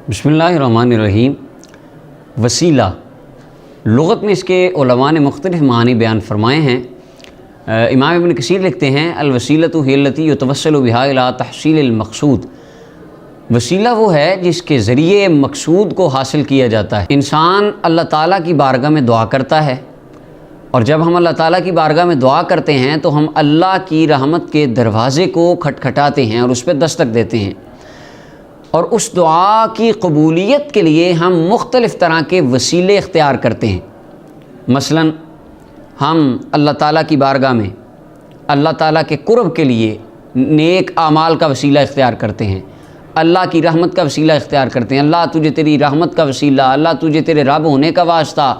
بسم اللہ الرحمن الرحیم۔ وسیلہ لغت میں اس کے علماء نے مختلف معنی بیان فرمائے ہیں۔ امام ابن کثیر لکھتے ہیں الوسیلۃ ہی التی یتوسل بہا الی تحصیل المقصود۔ وسیلہ وہ ہے جس کے ذریعے مقصود کو حاصل کیا جاتا ہے۔ انسان اللہ تعالیٰ کی بارگاہ میں دعا کرتا ہے، اور جب ہم اللہ تعالیٰ کی بارگاہ میں دعا کرتے ہیں تو ہم اللہ کی رحمت کے دروازے کو کھٹکھٹاتے ہیں اور اس پہ دستک دیتے ہیں، اور اس دعا کی قبولیت کے لیے ہم مختلف طرح کے وسیلے اختیار کرتے ہیں۔ مثلا ہم اللہ تعالیٰ کی بارگاہ میں اللہ تعالیٰ کے قرب کے لیے نیک اعمال کا وسیلہ اختیار کرتے ہیں، اللہ کی رحمت کا وسیلہ اختیار کرتے ہیں۔ اللہ تجھے تیری رحمت کا وسیلہ، اللہ تجھے تیرے رب ہونے کا واسطہ،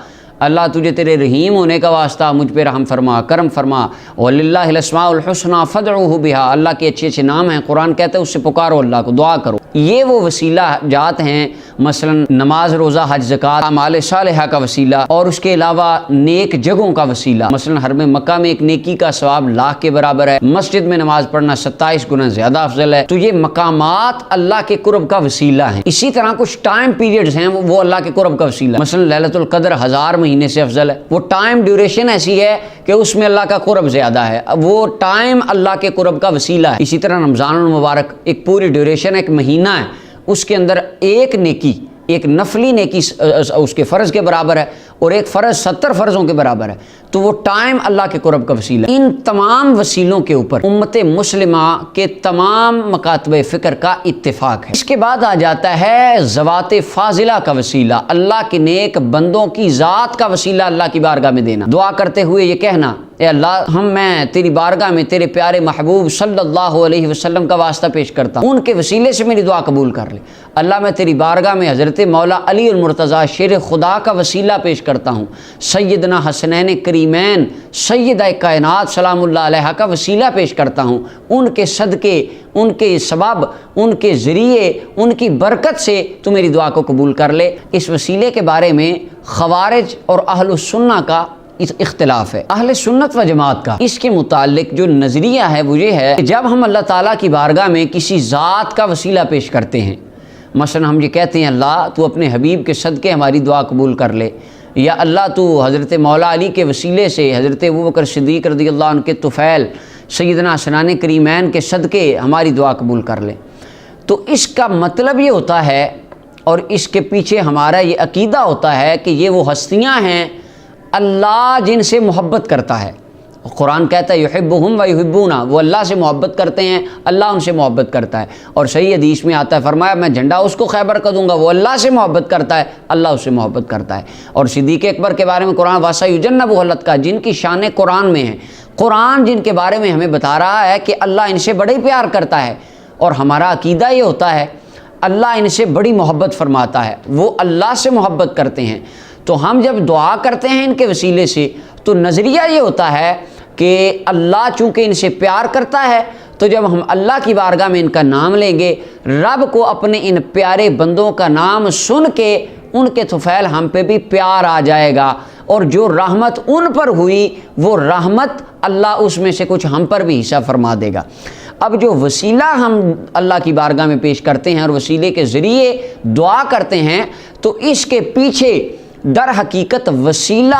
اللہ تجھے تیرے رحیم ہونے کا واسطہ مجھ پہ رحم فرما، کرم فرما۔ وَلِلَّهِ الْأَسْمَاءُ الْحُسْنَىٰ فَادْعُوهُ بِهَا، اللہ کے اچھے اچھے نام ہیں، قرآن کہتا ہے اس سے پکارو، اللہ کو دعا کرو۔ یہ وہ وسیلہ جات ہیں، مثلا نماز، روزہ، حج، زکوٰۃ، اعمال صالحہ کا وسیلہ، اور اس کے علاوہ نیک جگہوں کا وسیلہ۔ مثلا حرم مکہ میں ایک نیکی کا ثواب 1,00,000 کے برابر ہے، مسجد میں نماز پڑھنا 27 گنا زیادہ افضل ہے۔ تو یہ مقامات اللہ کے قرب کا وسیلہ ہیں۔ اسی طرح کچھ ٹائم پیریڈز ہیں وہ اللہ کے قرب کا وسیلہ ہے۔ مثلا لیلۃ القدر 1000 مہینے سے افضل ہے، وہ ٹائم ڈیوریشن ایسی ہے کہ اس میں اللہ کا قرب زیادہ ہے، وہ ٹائم اللہ کے قرب کا وسیلہ ہے۔ اسی طرح رمضان المبارک ایک پوری ڈیوریشن، ایک مہینہ ہے، اس کے اندر ایک نیکی، ایک نفلی نیکی اس کے فرض کے برابر ہے، اور ایک فرض 70 فرضوں کے برابر ہے، تو وہ ٹائم اللہ کے قرب کا وسیلہ ہے۔ ان تمام وسیلوں کے اوپر امت مسلمہ کے تمام مکاتب فکر کا اتفاق ہے۔ اس کے بعد آ جاتا ہے ذوات فاضلہ کا وسیلہ، اللہ کے نیک بندوں کی ذات کا وسیلہ اللہ کی بارگاہ میں دینا، دعا کرتے ہوئے یہ کہنا اے اللہ میں تیری بارگاہ میں تیرے پیارے محبوب صلی اللہ علیہ وسلم کا واسطہ پیش کرتا ہوں، ان کے وسیلے سے میری دعا قبول کر لے۔ اللہ میں تیری بارگاہ میں حضرت مولا علی المرتضیٰ شیر خدا کا وسیلہ پیش کرتا ہوں، سیدنا حسنین کریمین سیدہ کائنات سلام اللہ علیہ کا وسیلہ پیش کرتا ہوں، ان کے صدقے، ان کے سبب، ان کے ذریعے، ان کی برکت سے تو میری دعا کو قبول کر لے۔ اس وسیلے کے بارے میں خوارج اور اہل السنہ کا اختلاف ہے۔ اہل سنت و جماعت کا اس کے متعلق جو نظریہ ہے وہ یہ ہے کہ جب ہم اللہ تعالیٰ کی بارگاہ میں کسی ذات کا وسیلہ پیش کرتے ہیں، مثلا ہم یہ کہتے ہیں اللہ تو اپنے حبیب کے صدقے ہماری دعا قبول کر لے، یا اللہ تو حضرت مولا علی کے وسیلے سے حضرت ابوبکر صدیق رضی اللہ عنہ کے طفیل سیدنا حسنین کریمین کے صدقے ہماری دعا قبول کر لے، تو اس کا مطلب یہ ہوتا ہے، اور اس کے پیچھے ہمارا یہ عقیدہ ہوتا ہے کہ یہ وہ ہستیاں ہیں اللہ جن سے محبت کرتا ہے۔ قرآن کہتا ہے یحبہم و یحبونا، وہ اللہ سے محبت کرتے ہیں، اللہ ان سے محبت کرتا ہے، اور صحیح حدیث میں آتا ہے فرمایا میں جھنڈا اس کو خیبر کا دوں گا، وہ اللہ سے محبت کرتا ہے، اللہ اس سے محبت کرتا ہے۔ اور صدیق اکبر کے بارے میں قرآن وَسَيُجَنَّبُهُ الْأَتْقَى، جن کی شانیں قرآن میں ہیں، قرآن جن کے بارے میں ہمیں بتا رہا ہے کہ اللہ ان سے بڑے پیار کرتا ہے، اور ہمارا عقیدہ یہ ہوتا ہے اللہ ان سے بڑی محبت فرماتا ہے، وہ اللہ سے محبت کرتے ہیں۔ تو ہم جب دعا کرتے ہیں ان کے وسیلے سے تو نظریہ یہ ہوتا ہے کہ اللہ چونکہ ان سے پیار کرتا ہے، تو جب ہم اللہ کی بارگاہ میں ان کا نام لیں گے، رب کو اپنے ان پیارے بندوں کا نام سن کے ان کے طفیل ہم پہ بھی پیار آ جائے گا، اور جو رحمت ان پر ہوئی وہ رحمت اللہ اس میں سے کچھ ہم پر بھی حصہ فرما دے گا۔ اب جو وسیلہ ہم اللہ کی بارگاہ میں پیش کرتے ہیں اور وسیلے کے ذریعے دعا کرتے ہیں، تو اس کے پیچھے در حقیقت وسیلہ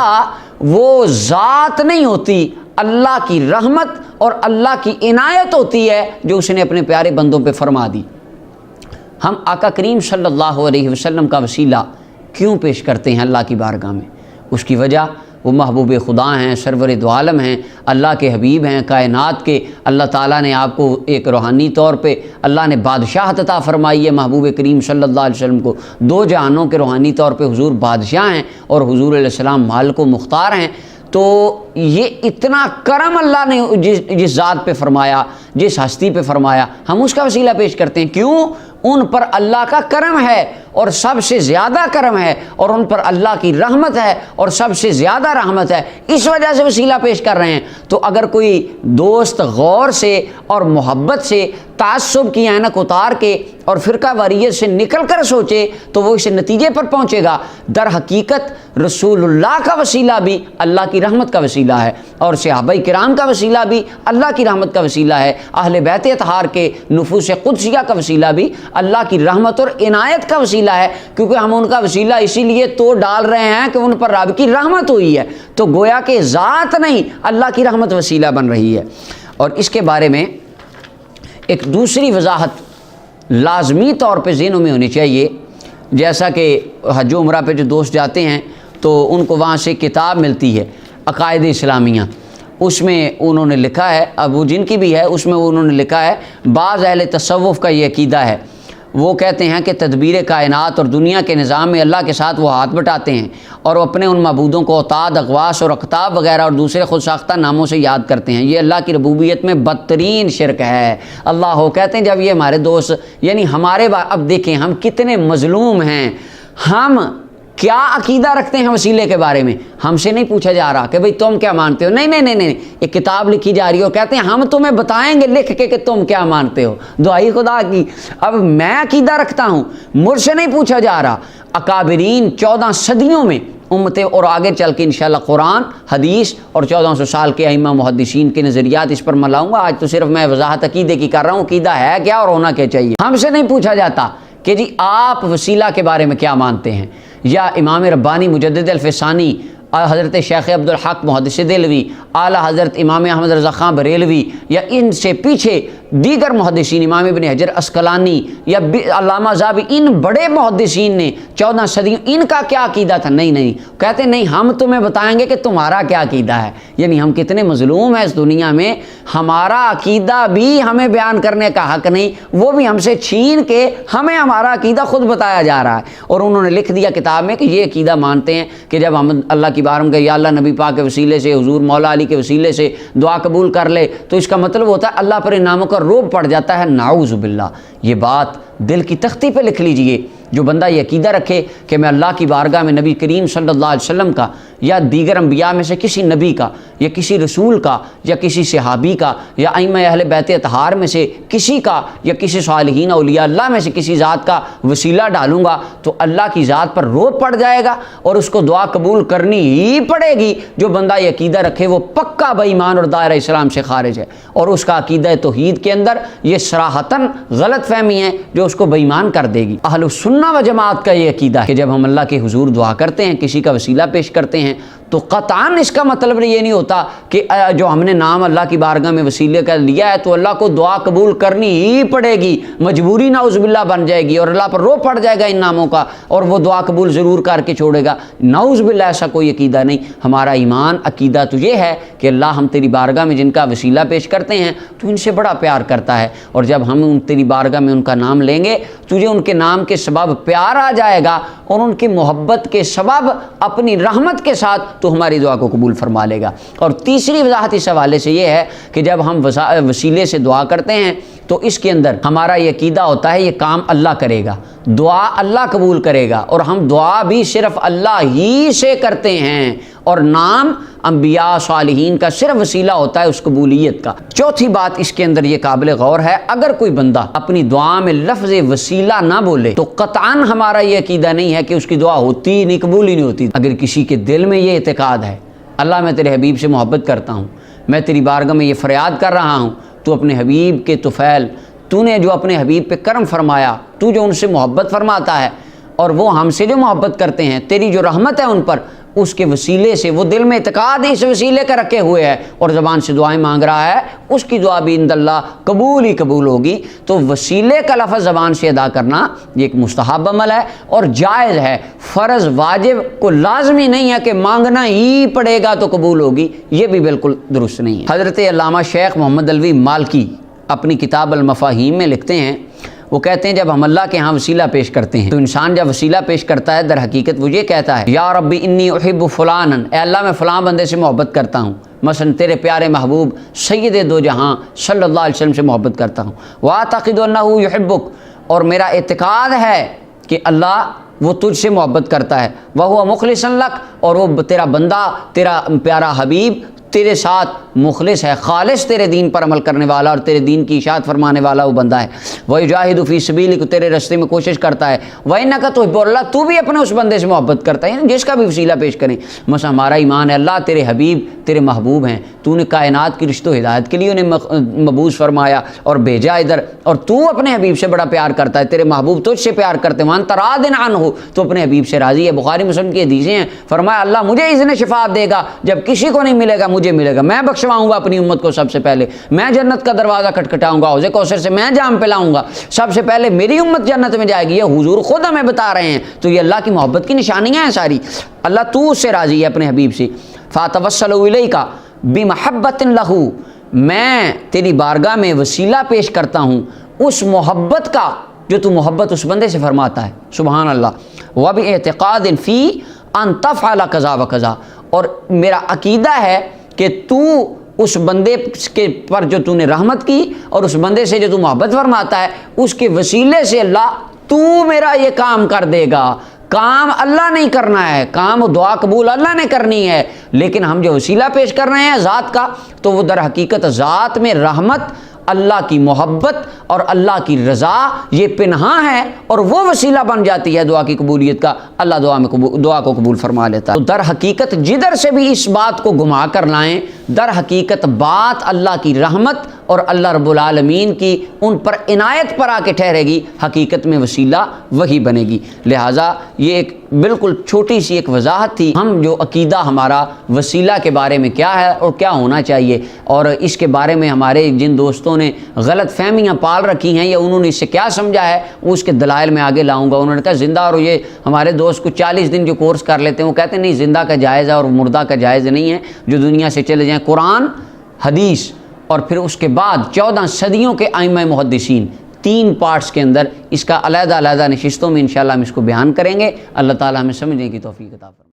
وہ ذات نہیں ہوتی، اللہ کی رحمت اور اللہ کی عنایت ہوتی ہے جو اس نے اپنے پیارے بندوں پہ فرما دی۔ ہم آقا کریم صلی اللہ علیہ وسلم کا وسیلہ کیوں پیش کرتے ہیں اللہ کی بارگاہ میں؟ اس کی وجہ وہ محبوب خدا ہیں، سرور دو عالم ہیں، اللہ کے حبیب ہیں کائنات کے۔ اللہ تعالیٰ نے آپ کو ایک روحانی طور پہ اللہ نے بادشاہت عطا فرمائی ہے محبوب کریم صلی اللہ علیہ وسلم کو، 2 جہانوں کے روحانی طور پہ حضور بادشاہ ہیں اور حضور علیہ السلام مالک و مختار ہیں۔ تو یہ اتنا کرم اللہ نے جس ذات پہ فرمایا، جس ہستی پہ فرمایا، ہم اس کا وسیلہ پیش کرتے ہیں۔ کیوں؟ ان پر اللہ کا کرم ہے، اور سب سے زیادہ کرم ہے، اور ان پر اللہ کی رحمت ہے، اور سب سے زیادہ رحمت ہے، اس وجہ سے وسیلہ پیش کر رہے ہیں۔ تو اگر کوئی دوست غور سے اور محبت سے تعصب کی اینک اتار کے اور فرقہ واریت سے نکل کر سوچے تو وہ اس نتیجے پر پہنچے گا در حقیقت رسول اللہ کا وسیلہ بھی اللہ کی رحمت کا وسیلہ ہے، اور صحابہ کرام کا وسیلہ بھی اللہ کی رحمت کا وسیلہ ہے، اہل بیت اطہار کے نفوس قدسیہ کا وسیلہ بھی اللہ کی رحمت اور عنایت کا وسیلہ وسیلہ ہے، کیونکہ ہم ان کا وسیلہ اسی لیے تو ڈال رہے ہیں کہ ان پر رب کی رحمت ہوئی ہے، تو گویا کہ ذات نہیں اللہ کی رحمت وسیلہ بن رہی ہے۔ اور اس کے بارے میں ایک دوسری وضاحت لازمی طور پہ ذہنوں میں ہونی چاہیے، جیسا کہ حج و عمرہ پہ جو دوست جاتے ہیں تو ان کو وہاں سے کتاب ملتی ہے عقائد اسلامیہ، اس میں انہوں نے لکھا ہے، اب وہ جن کی بھی ہے اس میں انہوں نے لکھا ہے بعض اہل تصوف کا یہ عقیدہ ہے، وہ کہتے ہیں کہ تدبیر کائنات اور دنیا کے نظام میں اللہ کے ساتھ وہ ہاتھ بٹاتے ہیں اور وہ اپنے ان معبودوں کو اوتاد، اغواس اور اقطاب وغیرہ اور دوسرے خود ساختہ ناموں سے یاد کرتے ہیں۔ یہ اللہ کی ربوبیت میں بدترین شرک ہے۔ اللہ ہو کہتے ہیں جب یہ ہمارے دوست یعنی ہمارے اب دیکھیں ہم کتنے مظلوم ہیں، ہم کیا عقیدہ رکھتے ہیں وسیلے کے بارے میں، ہم سے نہیں پوچھا جا رہا کہ بھئی تم کیا مانتے ہو، نہیں، ایک کتاب لکھی جا رہی ہے اور کہتے ہیں ہم تمہیں بتائیں گے لکھ کے کہ تم کیا مانتے ہو، دعائی خدا کی۔ اب میں عقیدہ رکھتا ہوں، مجھ سے نہیں پوچھا جا رہا۔ اکابرین 14 صدیوں میں امتیں، اور آگے چل کے انشاءاللہ قرآن، حدیث اور 1400 سال کے ائمہ محدثین کے نظریات اس پر میں لاؤں گا۔ آج تو صرف میں وضاحت عقیدے کی کر رہا ہوں، عقیدہ ہے کیا اور ہونا کیا چاہیے۔ ہم سے نہیں پوچھا جاتا کہ جی آپ وسیلہ کے بارے میں کیا مانتے ہیں، یا امام ربانی مجدد الفسانی، حضرت شیخ عبدالحق محدث دہلوی، اعلیٰ حضرت امام احمد رضا خان بریلوی، یا ان سے پیچھے دیگر محدثین، امام ابن حجر عسقلانی یا علامہ ذہبی، ان بڑے محدثین نے 14 صدیوں، ان کا کیا عقیدہ تھا؟ نہیں، کہتے نہیں ہم تمہیں بتائیں گے کہ تمہارا کیا عقیدہ ہے۔ یعنی ہم کتنے مظلوم ہیں اس دنیا میں، ہمارا عقیدہ بھی ہمیں بیان کرنے کا حق نہیں، وہ بھی ہم سے چھین کے ہمیں ہمارا عقیدہ خود بتایا جا رہا ہے۔ اور انہوں نے لکھ دیا کتاب میں کہ یہ عقیدہ مانتے ہیں کہ جب ہم اللہ کی بارگاہ میں یا اللہ نبی پاک کے وسیلے سے، حضور مولا علی کے وسیلے سے دعا قبول کر لے تو اس کا مطلب ہوتا ہے اللہ پر انعاموں کا روب پڑ جاتا ہے۔ نعوذ باللہ، یہ بات دل کی تختی پہ لکھ لیجئے۔ جو بندہ یہ عقیدہ رکھے کہ میں اللہ کی بارگاہ میں نبی کریم صلی اللہ علیہ وسلم کا یا دیگر انبیاء میں سے کسی نبی کا یا کسی رسول کا یا کسی صحابی کا یا ائمہ اہل بیت اطہار میں سے کسی کا یا کسی صالحین اولیاء اللہ میں سے کسی ذات کا وسیلہ ڈالوں گا تو اللہ کی ذات پر روب پڑ جائے گا اور اس کو دعا قبول کرنی ہی پڑے گی۔ جو بندہ یہ عقیدہ رکھے وہ پکا بے ایمان اور دائرہ اسلام سے خارج ہے، اور اس کا عقیدہ توحید کے اندر یہ صراحتاً غلط فہمی ہے جو اس کو بے ایمان کر دے گی۔ اہل سنہ و جماعت کا یہ عقیدہ ہے کہ جب ہم اللہ کے حضور دعا کرتے ہیں، کسی کا وسیلہ پیش کرتے ہیں، تو قطعاً اس کا مطلب یہ نہیں ہوتا کہ جو ہم نے نام اللہ کی بارگاہ میں وسیلے کا لیا ہے تو اللہ کو دعا قبول کرنی ہی پڑے گی، مجبوری نعوذ باللہ بن جائے گی اور اللہ پر رو پڑ جائے گا ان ناموں کا اور وہ دعا قبول ضرور کر کے چھوڑے گا۔ نعوذ باللہ، ایسا کوئی عقیدہ نہیں۔ ہمارا ایمان عقیدہ تو یہ ہے کہ اللہ ہم تیری بارگاہ میں جن کا وسیلہ پیش کرتے ہیں تو ان سے بڑا پیار کرتا ہے، اور جب ہم ان تیری بارگاہ میں ان کا نام لیں گے تجھے ان کے نام کے سبب پیار آ جائے گا اور ان کی محبت کے سبب اپنی رحمت کے ساتھ تو ہماری دعا کو قبول فرما لے گا۔ اور تیسری وضاحت اس حوالے سے یہ ہے کہ جب ہم وسیلے سے دعا کرتے ہیں تو اس کے اندر ہمارا یہ عقیدہ ہوتا ہے یہ کام اللہ کرے گا، دعا اللہ قبول کرے گا، اور ہم دعا بھی صرف اللہ ہی سے کرتے ہیں، اور نام انبیاء صالحین کا صرف وسیلہ ہوتا ہے اس قبولیت کا۔ چوتھی بات اس کے اندر یہ قابل غور ہے، اگر کوئی بندہ اپنی دعا میں لفظ وسیلہ نہ بولے تو قطعاً ہمارا یہ عقیدہ نہیں ہے کہ اس کی دعا ہوتی نہیں، قبول ہی نہیں ہوتی۔ اگر کسی کے دل میں یہ اعتقاد ہے اللہ میں تیرے حبیب سے محبت کرتا ہوں، میں تیری بارگاہ میں یہ فریاد کر رہا ہوں، تو اپنے حبیب کے طفیل، تو نے جو اپنے حبیب پہ کرم فرمایا، تو جو ان سے محبت فرماتا ہے اور وہ ہم سے جو محبت کرتے ہیں، تیری جو رحمت ہے ان پر، اس کے وسیلے سے وہ دل میں اعتقاد اس وسیلے کا رکھے ہوئے ہے اور زبان سے دعائیں مانگ رہا ہے، اس کی دعا بھی عند اللہ قبول ہی قبول ہوگی۔ تو وسیلے کا لفظ زبان سے ادا کرنا یہ ایک مستحب عمل ہے اور جائز ہے، فرض واجب کو لازمی نہیں ہے کہ مانگنا ہی پڑے گا تو قبول ہوگی، یہ بھی بالکل درست نہیں ہے۔ حضرت علامہ شیخ محمد علوی مالکی اپنی کتاب المفاہیم میں لکھتے ہیں، وہ کہتے ہیں جب ہم اللہ کے ہاں وسیلہ پیش کرتے ہیں تو انسان جب وسیلہ پیش کرتا ہے در حقیقت وہ یہ کہتا ہے یا ربی انی احب فلانا، اے اللہ میں فلاں بندے سے محبت کرتا ہوں، مثلا تیرے پیارے محبوب سید دو جہاں صلی اللہ علیہ وسلم سے محبت کرتا ہوں، واعتقد انہ یحبک، اور میرا اعتقاد ہے کہ اللہ وہ تجھ سے محبت کرتا ہے، وہو مخلص لک، اور وہ تیرا بندہ تیرا پیارا حبیب تیرے ساتھ مخلص ہے، خالص تیرے دین پر عمل کرنے والا اور تیرے دین کی اشاعت فرمانے والا وہ بندہ ہے۔ وَيُجَاهِدُ فِي سَبِيلِكَ، تیرے راستے میں کوشش کرتا ہے۔ وَإِنَّكَ تُحِبُّ اللَّهَ، تو بھی اپنے اس بندے سے محبت کرتا ہے، یعنی جس کا بھی وسیلہ پیش کریں۔ مثلا ہمارا ایمان ہے اللہ تیرے حبیب تیرے محبوب ہیں، تو نے کائنات کی رشت و ہدایت کے لیے انہیں مبعوث فرمایا اور بھیجا ادھر، اور تو اپنے حبیب سے بڑا پیار کرتا ہے، تیرے محبوب تجھ سے پیار کرتے ہیں۔ وَأَنْتَ رَاضٍ عَنْهُ، تو اپنے حبیب سے راضی ہے۔ بخاری مسلم کی حدیثیں ہیں، فرمایا اللہ مجھے اذن شفاعت دے گا، جب کسی کو نہیں ملے گا مجھے ملے گا، میں بخشواؤں گا اپنی امت کو سب سے پہلے، میں جنت کا دروازہ کھٹکھٹاؤں گا، حوض کوثر سے میں جام پلاؤں گا، سب سے پہلے میری امت جنت میں جائے گی۔ یہ حضور خود ہمیں بتا رہے ہیں، تو یہ اللہ کی محبت کی نشانیاں ہیں ساری۔ اللہ تو اس سے راضی ہے اپنے حبیب سے۔ فَأَتَوَسَّلُ إِلَيْكَ بِمَحَبَّةٍ لَهُ، میں تیری بارگاہ میں وسیلہ پیش کرتا ہوں اس محبت کا جو تو محبت اس بندے سے فرماتا ہے، سبحان اللہ۔ وَبِاعْتِقَادٍ فِي أَن تَفْعَلَ كَذَا وَكَذَا، اور میرا عقیدہ ہے کہ تو اس بندے کے پر جو تو نے رحمت کی اور اس بندے سے جو تو محبت فرماتا ہے اس کے وسیلے سے اللہ تو میرا یہ کام کر دے گا۔ کام اللہ نہیں کرنا ہے، کام و دعا قبول اللہ نے کرنی ہے، لیکن ہم جو وسیلہ پیش کر رہے ہیں ذات کا، تو وہ در حقیقت ذات میں رحمت، اللہ کی محبت اور اللہ کی رضا یہ پنہاں ہے، اور وہ وسیلہ بن جاتی ہے دعا کی قبولیت کا۔ اللہ دعا کو قبول فرما لیتا ہے۔ تو در حقیقت جدھر سے بھی اس بات کو گھما کر لائیں، در حقیقت بات اللہ کی رحمت اور اللہ رب العالمین کی ان پر عنایت پر آ کے ٹھہرے گی، حقیقت میں وسیلہ وہی بنے گی۔ لہٰذا یہ ایک بالکل چھوٹی سی ایک وضاحت تھی، ہم جو عقیدہ ہمارا وسیلہ کے بارے میں کیا ہے اور کیا ہونا چاہیے، اور اس کے بارے میں ہمارے جن دوستوں نے غلط فہمیاں پال رکھی ہیں یا انہوں نے اس سے کیا سمجھا ہے، اس کے دلائل میں آگے لاؤں گا۔ انہوں نے کہا زندہ، اور یہ ہمارے دوست کو 40 دن جو کورس کر لیتے ہیں وہ کہتے ہیں نہیں زندہ کا جائز ہے اور مردہ کا جائز نہیں ہے، جو دنیا سے چلے جائیں۔ قرآن، حدیث، اور پھر اس کے بعد 14 صدیوں کے ائمہ محدثین، 3 پارٹس کے اندر اس کا علیحدہ نشستوں میں انشاءاللہ ہم اس کو بیان کریں گے۔ اللہ تعالی ہمیں سمجھنے کی توفیق عطا فرمائے۔